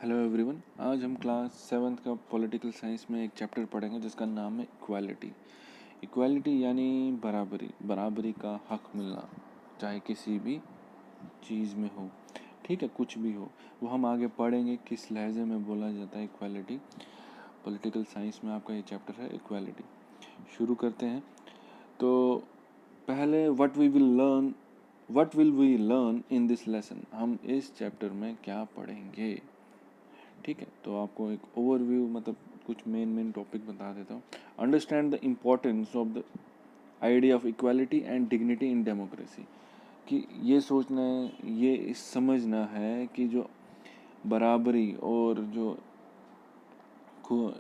Hello everyone. आज हम class 7th का पॉलिटिकल साइंस में एक चैप्टर पढ़ेंगे जिसका नाम है इक्वालिटी। इक्वालिटी यानी बराबरी का हक मिलना, चाहे किसी भी चीज़ में हो, ठीक है, कुछ भी हो। वो हम आगे पढ़ेंगे किस लहजे में बोला जाता है इक्वालिटी। पॉलिटिकल साइंस में आपका ये चैप्टर है इक्वालिटी। शुरू करते हैं। तो पहले what will we learn in this lesson. हम इस चैप्टर में क्या पढ़ेंगे, ठीक है। तो आपको एक ओवरव्यू मतलब कुछ मेन टॉपिक बता देता हूँ। Understand the importance of the idea of equality and dignity in democracy. कि ये सोचना है, ये समझना है कि जो बराबरी और जो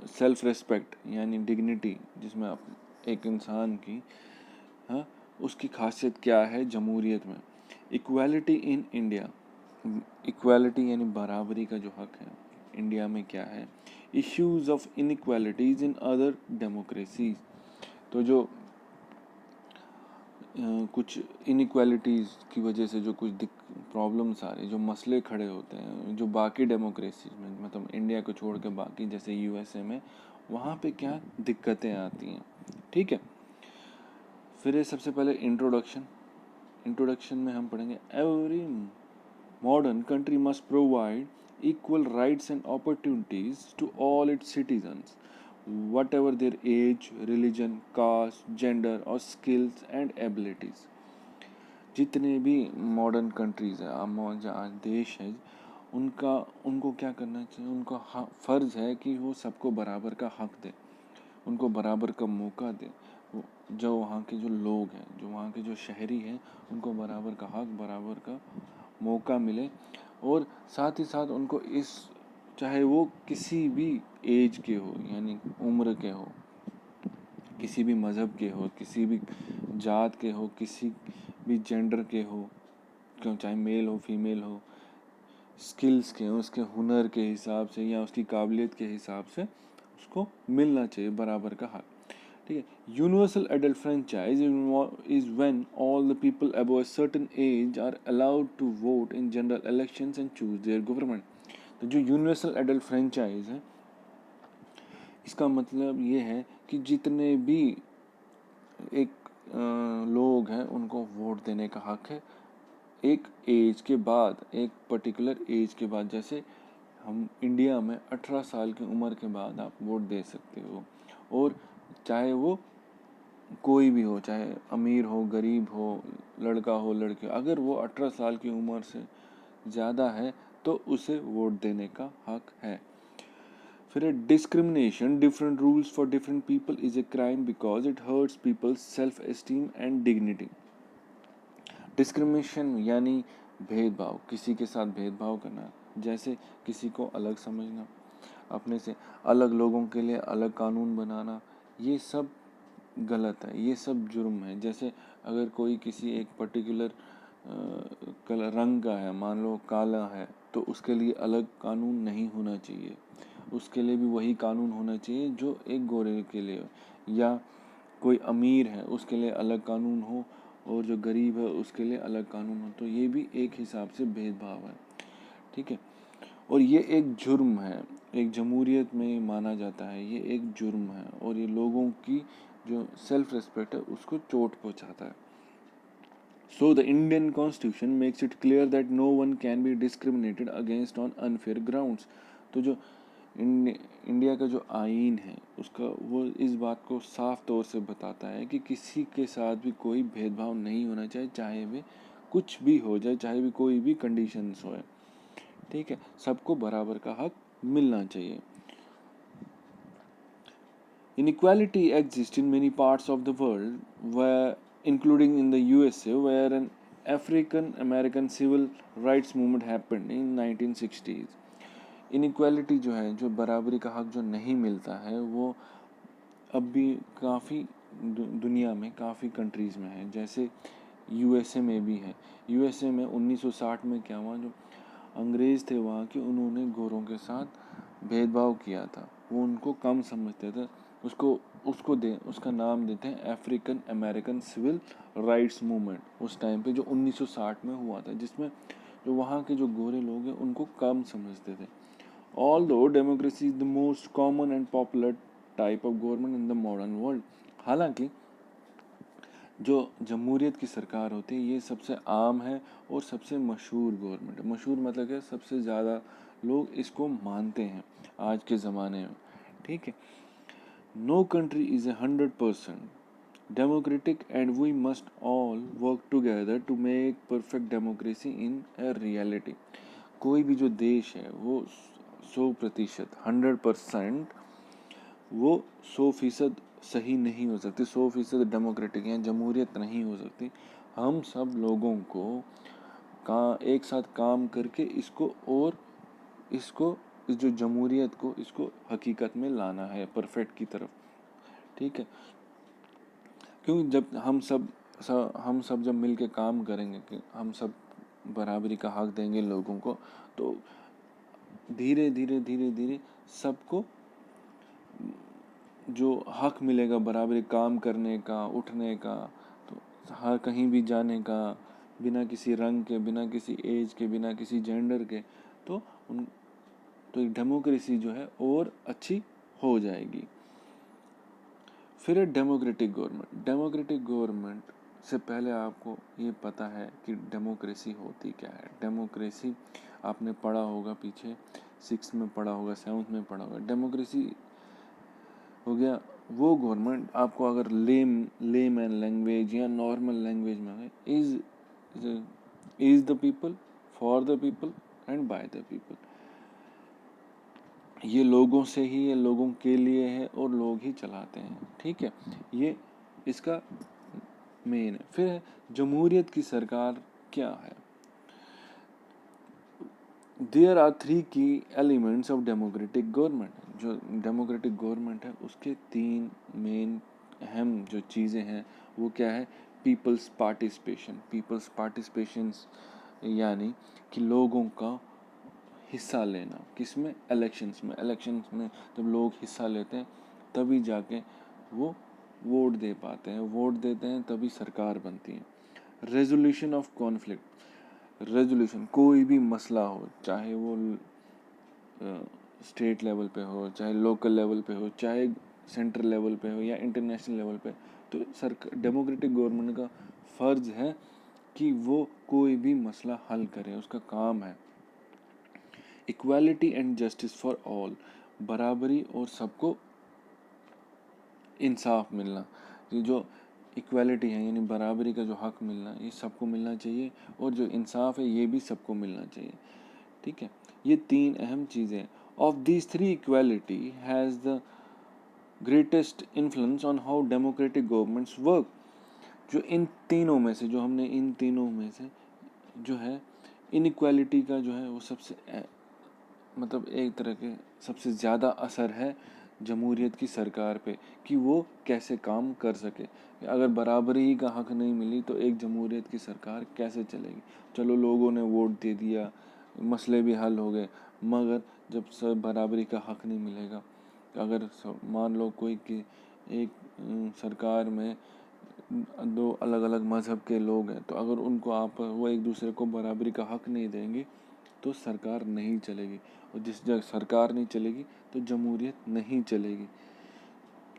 सेल्फ रिस्पेक्ट यानी डिग्निटी जिसमें आप एक इंसान की, हाँ, उसकी खासियत क्या है जमहूरियत में। इक्वालिटी इन इंडिया, इक्वालिटी यानी बराबरी का जो हक है इंडिया में क्या है। Issues of inequalities in other democracies. तो जो कुछ इनइक्वालिटीज की वजह से जो कुछ प्रॉब्लम्स आ रही, जो मसले खड़े होते हैं जो बाकी डेमोक्रेसीज में, मतलब इंडिया को छोड़ के बाकी जैसे यूएसए में, वहाँ पे क्या दिक्कतें आती हैं, ठीक है। फिर सबसे पहले इंट्रोडक्शन में हम पढ़ेंगे every modern country must provide equal rights and opportunities to all its citizens, whatever their age, religion, caste, gender, or skills and abilities. जितने भी मॉडर्न कंट्रीज़ है, जहाँ देश है, उनको क्या करना चाहिए, उनका फ़र्ज़ है कि वो सबको बराबर का हक दे, उनको बराबर का मौका दे। जो वहाँ के जो लोग हैं, जो वहाँ के जो शहरी हैं, उनको बराबर का हक, बराबर का मौका मिले। और साथ ही साथ उनको चाहे वो किसी भी एज के हो यानी उम्र के हो, किसी भी मज़हब के हो, किसी भी जात के हो, किसी भी जेंडर के हो, क्यों चाहे मेल हो फीमेल हो, स्किल्स के हो, उसके हुनर के हिसाब से या उसकी काबिलियत के हिसाब से उसको मिलना चाहिए बराबर का हक, ठीक है। Universal adult franchise is when all the people above a certain age are allowed to vote in general elections and choose their government. तो जो यूनिवर्सल एडल्ट फ्रेंचाइज है, इसका मतलब ये है कि जितने भी एक लोग हैं उनको वोट देने का हक है एक एज के बाद, एक पर्टिकुलर एज के बाद। जैसे हम इंडिया में 18 साल की उम्र के बाद आप वोट दे सकते हो, और चाहे वो कोई भी हो, चाहे अमीर हो गरीब हो, लड़का हो लड़की हो, अगर वो 18 साल की उम्र से ज़्यादा है तो उसे वोट देने का हक है। फिर discrimination, different rules for different people is a crime because it hurts people's self esteem and dignity. Discrimination यानी भेदभाव, किसी के साथ भेदभाव करना, जैसे किसी को अलग समझना, अपने से अलग लोगों के लिए अलग कानून बनाना, ये सब गलत है, ये सब जुर्म है। जैसे अगर कोई किसी एक पर्टिकुलर कलर रंग का है, मान लो काला है, तो उसके लिए अलग कानून नहीं होना चाहिए, उसके लिए भी वही कानून होना चाहिए जो एक गोरे के लिए हो। या कोई अमीर है उसके लिए अलग कानून हो और जो गरीब है उसके लिए अलग कानून हो, तो ये भी एक हिसाब से भेदभाव है, ठीक है। और ये एक जुर्म है, एक जमहूरियत में माना जाता है, ये एक जुर्म है और ये लोगों की जो सेल्फ रिस्पेक्ट है उसको चोट पहुंचाता है। So the Indian constitution makes it clear that no one can be discriminated against on unfair grounds. तो जो इंडिया का जो आईन है उसका वो इस बात को साफ तौर से बताता है कि किसी के साथ भी कोई भेदभाव नहीं होना चाहिए, चाहे वे कुछ भी हो जाए, चाहे भी कोई भी कंडीशंस हो, ठीक है, सबको बराबर का हक मिलना चाहिए। Inequality exists in many parts of the world, where, including in the USA, where an African American civil rights movement happened in 1960s. Inequality जो है, जो बराबरी का हक जो नहीं मिलता है, वो अब भी काफ़ी दुनिया में काफ़ी कंट्रीज़ में है। जैसे यूएसए में भी है। यूएसए में 1960 में क्या हुआ, जो अंग्रेज़ थे वहाँ के, उन्होंने गोरों के साथ भेदभाव किया था, वो उनको कम समझते थे। उसका नाम देते हैं African American civil rights movement. उस टाइम पे जो 1960 में हुआ था, जिसमें जो वहाँ के जो गोरे लोग हैं उनको कम समझते थे, Although democracy is the most common and popular type of government in the modern world, हालांकि जो जमहूरियत की सरकार होती है ये सबसे आम है और सबसे मशहूर गवर्नमेंट है। मशहूर मतलब क्या, सबसे ज़्यादा लोग इसको मानते हैं आज के ज़माने में, ठीक है। No country is 100% democratic and we must all work together to make perfect democracy in a reality। कोई भी जो देश है वो 100%, 100%, वो 100% सही नहीं हो सकती, 100% डेमोक्रेटिक या जमहूरियत नहीं हो सकती। हम सब लोगों को एक साथ काम करके इसको इस जो जमहूरियत को इसको हकीकत में लाना है, परफेक्ट की तरफ, ठीक है। क्योंकि जब हम सब जब मिल के काम करेंगे कि हम सब बराबरी का हक देंगे लोगों को, तो धीरे धीरे धीरे धीरे सबको जो हक मिलेगा बराबरी काम करने का, उठने का, तो हर कहीं भी जाने का, बिना किसी रंग के, बिना किसी एज के, बिना किसी जेंडर के, तो एक डेमोक्रेसी जो है और अच्छी हो जाएगी। फिर है डेमोक्रेटिक गवर्नमेंट से पहले आपको ये पता है कि डेमोक्रेसी होती क्या है। डेमोक्रेसी आपने पढ़ा होगा पीछे, 6 में पढ़ा होगा, 7 में पढ़ा होगा। डेमोक्रेसी हो गया वो गवर्नमेंट, आपको अगर लेमैन लैंग्वेज या नॉर्मल लैंग्वेज में is the people, for the people and by the people. ये लोगों से ही, ये लोगों के लिए है और लोग ही चलाते हैं, ठीक है। ये इसका मेन है। फिर है जमहूरियत की सरकार क्या है। देयर आर 3 की एलिमेंट्स ऑफ डेमोक्रेटिक गवर्नमेंट। जो डेमोक्रेटिक गवर्नमेंट है उसके 3 मेन अहम जो चीज़ें हैं वो क्या है। पीपल्स पार्टिसिपेशन यानी कि लोगों का हिस्सा लेना, किसमें, इलेक्शंस में जब लोग हिस्सा लेते हैं तभी जाके वो वोट दे पाते हैं, वोट देते हैं तभी सरकार बनती है। रेजोल्यूशन ऑफ कॉन्फ्लिक्ट, कोई भी मसला हो, चाहे वो स्टेट लेवल पे हो, चाहे लोकल लेवल पे हो, चाहे सेंट्रल लेवल पे हो या इंटरनेशनल लेवल पे, तो डेमोक्रेटिक गवर्नमेंट का फर्ज है कि वो कोई भी मसला हल करे, उसका काम है। Equality and justice for all, बराबरी और सबको इंसाफ मिलना। ये जो इक्वालिटी है यानी बराबरी का जो हक मिलना, ये सबको मिलना चाहिए, और जो इंसाफ है ये भी सबको मिलना चाहिए, ठीक है। ये 3 अहम चीज़ें। Of these 3 equality has the greatest influence on how democratic governments work. जो इन तीनों में से जो है इनइक्वालिटी का जो है वो सबसे मतलब एक तरह के सबसे ज़्यादा असर है जमहूरियत की सरकार पे कि वो कैसे काम कर सके। अगर बराबरी ही का हक नहीं मिली तो एक जमहूरियत की सरकार कैसे चलेगी। चलो लोगों ने वोट दे दिया, मसले भी हल हो गए, मगर जब सब बराबरी का हक नहीं मिलेगा, अगर मान लो कोई कि एक सरकार में 2 अलग अलग मज़हब के लोग हैं, तो अगर वो एक दूसरे को बराबरी का हक नहीं देंगे तो सरकार नहीं चलेगी, और जिस जगह सरकार नहीं चलेगी तो जमहूरियत नहीं चलेगी।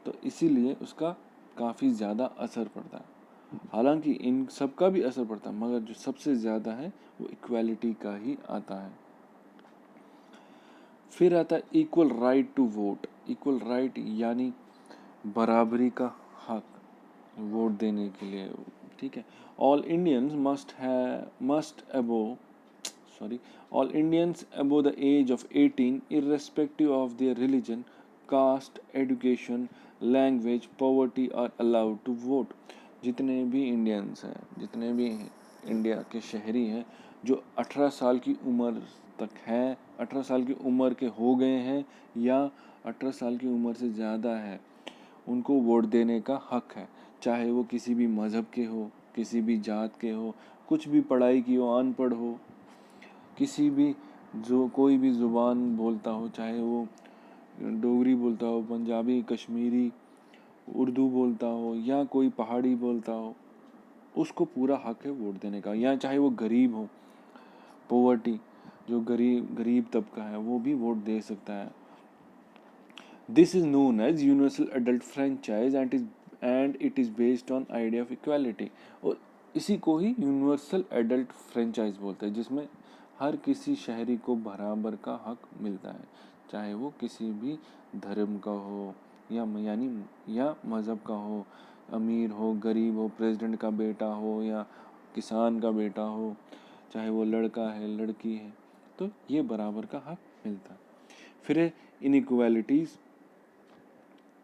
तो इसीलिए उसका काफ़ी ज़्यादा असर पड़ता है। हालांकि इन सब का भी असर पड़ता है, मगर जो सबसे ज़्यादा है वो इक्वालिटी का ही आता है। फिर आता है equal right to vote. Equal right यानी बराबरी का हक वोट देने के लिए, ठीक है। All Indians all Indians above the age of 18, irrespective of their religion, caste, education, language, poverty, are allowed to vote। जितने भी इंडियंस हैं, जितने भी इंडिया के शहरी हैं जो 18 साल की उम्र तक हैं, 18 साल की उम्र के हो गए हैं या 18 साल की उम्र से ज़्यादा है, उनको वोट देने का हक है। चाहे वो किसी भी मज़हब के हो, किसी भी जात के हो, कुछ भी पढ़ाई की हो, अनपढ़ हो, किसी भी जो कोई भी ज़ुबान बोलता हो, चाहे वो डोगरी बोलता हो, पंजाबी, कश्मीरी, उर्दू बोलता हो या कोई पहाड़ी बोलता हो, उसको पूरा हक है वोट देने का। या चाहे वो गरीब हो, पोवर्टी, जो गरीब तबका है वो भी वोट दे सकता है। This is known as universal adult franchise and it is based on idea of equality. और इसी को ही यूनिवर्सल एडल्ट फ्रेंचाइज बोलते हैं, जिसमें हर किसी शहरी को बराबर का हक मिलता है, चाहे वो किसी भी धर्म का हो या मज़हब का हो, अमीर हो गरीब हो, प्रेसिडेंट का बेटा हो या किसान का बेटा हो, चाहे वो लड़का है लड़की है, तो ये बराबर का हक मिलता है। फिर है इनइक्वालिटीज़।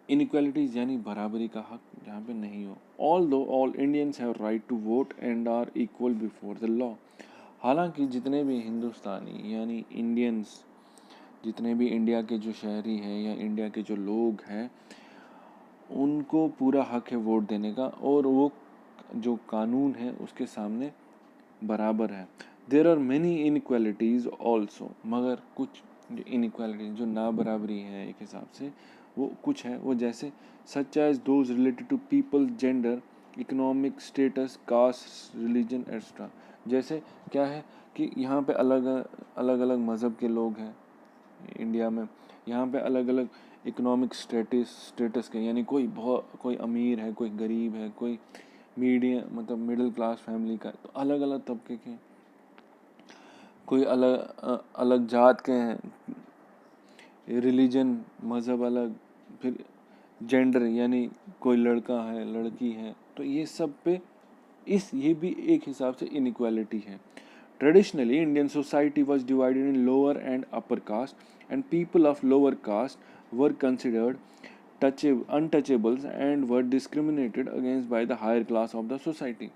इनइक्वालिटीज यानी बराबरी का हक जहाँ पे नहीं हो। All Indians have right to vote and are equal before the law. हालांकि जितने भी हिंदुस्तानी यानी इंडियंस, जितने भी इंडिया के जो शहरी हैं या इंडिया के जो लोग हैं, उनको पूरा हक है वोट देने का, और वो जो कानून है उसके सामने बराबर है। There are many inequalities also, मगर कुछ जो इनइक्वालिटी जो ना बराबरी है एक हिसाब से वो कुछ है, वो जैसे such as those related to people gender economic status caste religion extra. जैसे क्या है कि यहाँ पे अलग अलग अलग मज़हब के लोग हैं इंडिया में, यहाँ पे अलग अलग इकोनॉमिक स्टेटस के, यानी कोई अमीर है, कोई गरीब है, कोई मीडियम मतलब मिडिल क्लास फैमिली का, तो अलग अलग तबके के, कोई अलग जात के हैं, रिलीजन मज़हब अलग, फिर जेंडर यानी कोई लड़का है लड़की है, तो ये सब पे ये भी एक हिसाब से इनइक्वालिटी है। Traditionally, Indian society was divided in lower and upper caste, and people of lower caste were considered untouchables and were discriminated against by the higher class of the society.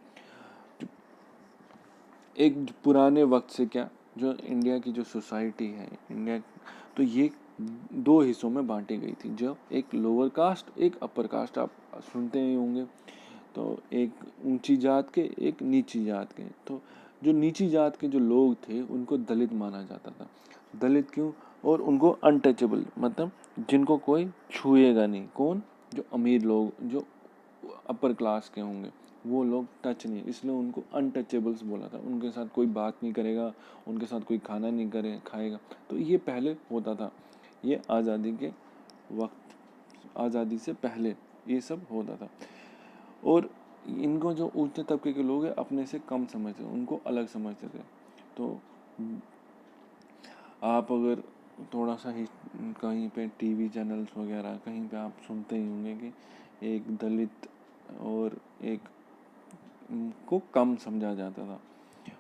एक पुराने वक्त से क्या जो इंडिया की जो society है India, तो ये दो हिस्सों में बांटी गई थी, जो एक लोअर कास्ट एक अपर कास्ट, आप सुनते ही होंगे। तो एक ऊंची जात के एक नीची जात के, तो जो नीची जात के जो लोग थे उनको दलित माना जाता था। दलित क्यों? और उनको अनटचेबल मतलब जिनको कोई छुएगा नहीं। कौन? जो अमीर लोग, जो अपर क्लास के होंगे, वो लोग टच नहीं, इसलिए उनको अनटचेबल्स बोला था। उनके साथ कोई बात नहीं करेगा, उनके साथ कोई खाना नहीं खाएगा। तो ये पहले होता था, ये आज़ादी के वक्त, आज़ादी से पहले ये सब होता था। और इनको जो ऊंचे तबके के लोग हैं अपने से कम समझते, उनको अलग समझते थे। तो आप अगर थोड़ा सा ही कहीं पे टीवी चैनल्स वगैरह कहीं पे आप सुनते ही होंगे कि एक दलित और एक को कम समझा जाता था।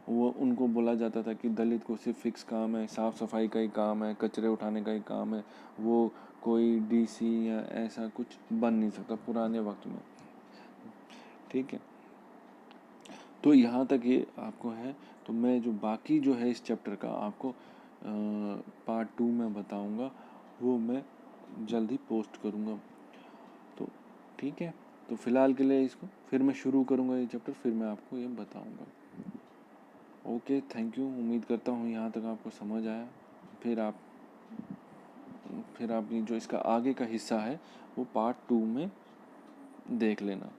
वो उनको बोला जाता था कि दलित को सिर्फ फिक्स काम है, साफ सफाई का ही काम है, कचरे उठाने का ही काम है, वो कोई डीसी या ऐसा कुछ बन नहीं सकता पुराने वक्त में। ठीक है, तो यहाँ तक ये आपको है। तो मैं जो बाकी जो है इस चैप्टर का आपको पार्ट 2 में बताऊँगा, वो मैं जल्द ही पोस्ट करूँगा। तो ठीक है, तो फिलहाल के लिए इसको फिर मैं शुरू करूँगा ये चैप्टर, फिर मैं आपको ये बताऊँगा। Okay, thank you. उम्मीद करता हूँ यहाँ तक आपको समझ आया। फिर आप ये जो इसका आगे का हिस्सा है वो पार्ट 2 में देख लेना।